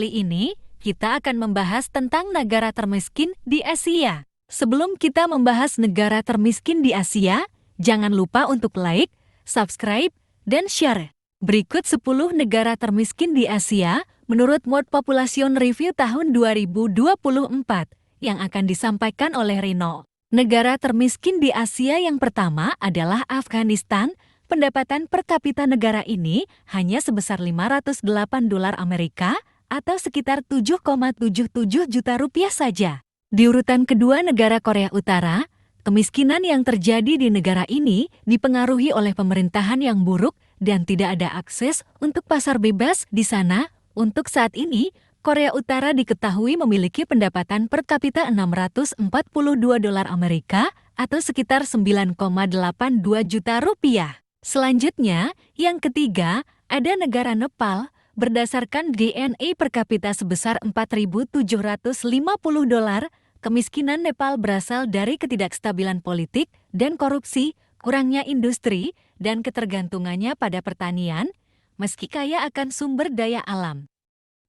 Kali ini, kita akan membahas tentang negara termiskin di Asia. Sebelum kita membahas negara termiskin di Asia, jangan lupa untuk like, subscribe, dan share. Berikut 10 negara termiskin di Asia menurut World Population Review tahun 2024 yang akan disampaikan oleh Rino. Negara termiskin di Asia yang pertama adalah Afghanistan. Pendapatan per kapita negara ini hanya sebesar $508 atau sekitar 7,77 juta rupiah saja. Di urutan kedua negara Korea Utara, kemiskinan yang terjadi di negara ini dipengaruhi oleh pemerintahan yang buruk dan tidak ada akses untuk pasar bebas di sana. Untuk saat ini, Korea Utara diketahui memiliki pendapatan per kapita $642 atau sekitar 9,82 juta rupiah. Selanjutnya, yang ketiga, ada negara Nepal. Berdasarkan DNA per kapita sebesar $4.750, kemiskinan Nepal berasal dari ketidakstabilan politik dan korupsi, kurangnya industri, dan ketergantungannya pada pertanian, meski kaya akan sumber daya alam.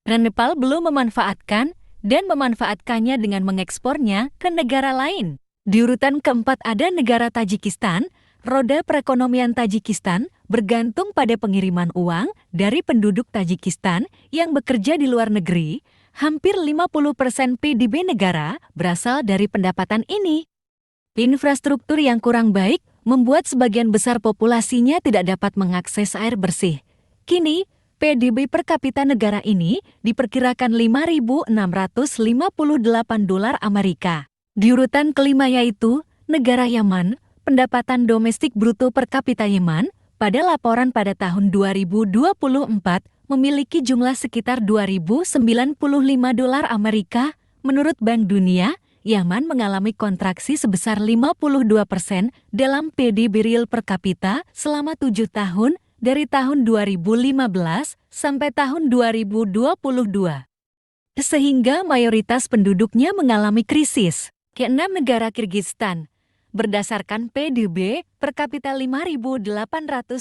Dan Nepal belum memanfaatkan dan memanfaatkannya dengan mengekspornya ke negara lain. Di urutan keempat ada negara Tajikistan. Roda perekonomian Tajikistan bergantung pada pengiriman uang dari penduduk Tajikistan yang bekerja di luar negeri. Hampir 50% PDB negara berasal dari pendapatan ini. Infrastruktur yang kurang baik membuat sebagian besar populasinya tidak dapat mengakses air bersih. Kini, PDB per kapita negara ini diperkirakan $5.658. Di urutan kelima yaitu negara Yaman. Pendapatan domestik bruto per kapita Yaman pada laporan pada tahun 2024 memiliki jumlah sekitar $2.095. Menurut Bank Dunia, Yaman mengalami kontraksi sebesar 52% dalam PDB real per kapita selama 7 tahun dari tahun 2015 sampai tahun 2022. Sehingga mayoritas penduduknya mengalami krisis. Keenam negara Kirgistan. Berdasarkan PDB per kapita $5.830,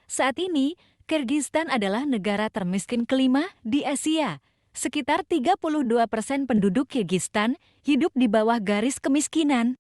saat ini Kirgistan adalah negara termiskin kelima di Asia. Sekitar 32% penduduk Kirgistan hidup di bawah garis kemiskinan.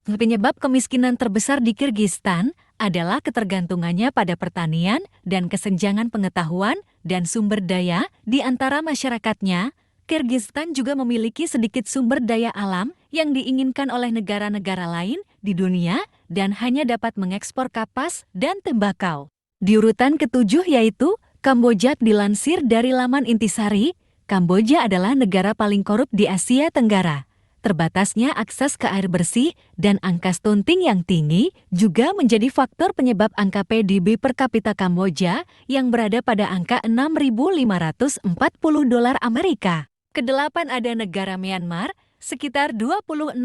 Penyebab kemiskinan terbesar di Kirgistan adalah ketergantungannya pada pertanian dan kesenjangan pengetahuan dan sumber daya di antara masyarakatnya. Kirgistan juga memiliki sedikit sumber daya alam yang diinginkan oleh negara-negara lain di dunia dan hanya dapat mengekspor kapas dan tembakau. Di urutan ketujuh yaitu Kamboja. Dilansir dari laman Intisari, Kamboja adalah negara paling korup di Asia Tenggara. Terbatasnya akses ke air bersih dan angka stunting yang tinggi juga menjadi faktor penyebab angka PDB per kapita Kamboja yang berada pada angka $6.540. Kedelapan ada negara Myanmar. Sekitar 26%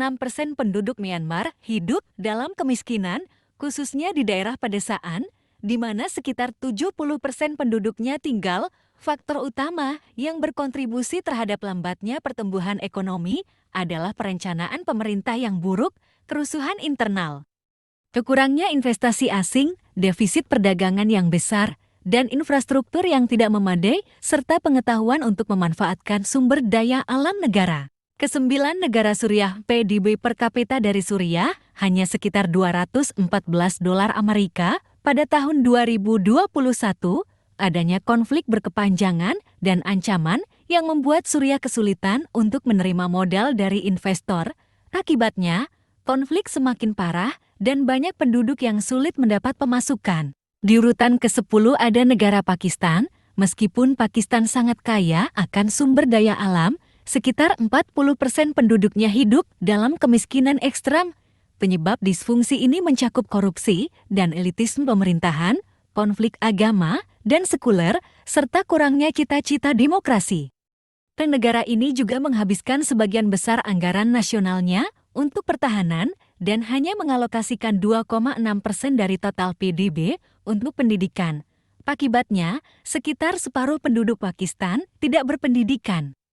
penduduk Myanmar hidup dalam kemiskinan, khususnya di daerah pedesaan, di mana sekitar 70% penduduknya tinggal. Faktor utama yang berkontribusi terhadap lambatnya pertumbuhan ekonomi adalah perencanaan pemerintah yang buruk, kerusuhan internal, kekurangnya investasi asing, defisit perdagangan yang besar, dan infrastruktur yang tidak memadai, serta pengetahuan untuk memanfaatkan sumber daya alam negara. Kesembilan negara Suriah. PDB per kapita dari Suriah hanya sekitar $214 pada tahun 2021. Adanya konflik berkepanjangan dan ancaman yang membuat Suriah kesulitan untuk menerima modal dari investor. Akibatnya, konflik semakin parah dan banyak penduduk yang sulit mendapat pemasukan. Di urutan ke-10 ada negara Pakistan. Meskipun Pakistan sangat kaya akan sumber daya alam, sekitar 40% penduduknya hidup dalam kemiskinan ekstrem. Penyebab disfungsi ini mencakup korupsi dan elitisme pemerintahan, konflik agama dan sekuler, serta kurangnya cita-cita demokrasi. Negara ini juga menghabiskan sebagian besar anggaran nasionalnya untuk pertahanan dan hanya mengalokasikan 2,6% dari total PDB untuk pendidikan. Akibatnya, sekitar separuh penduduk Pakistan tidak berpendidikan.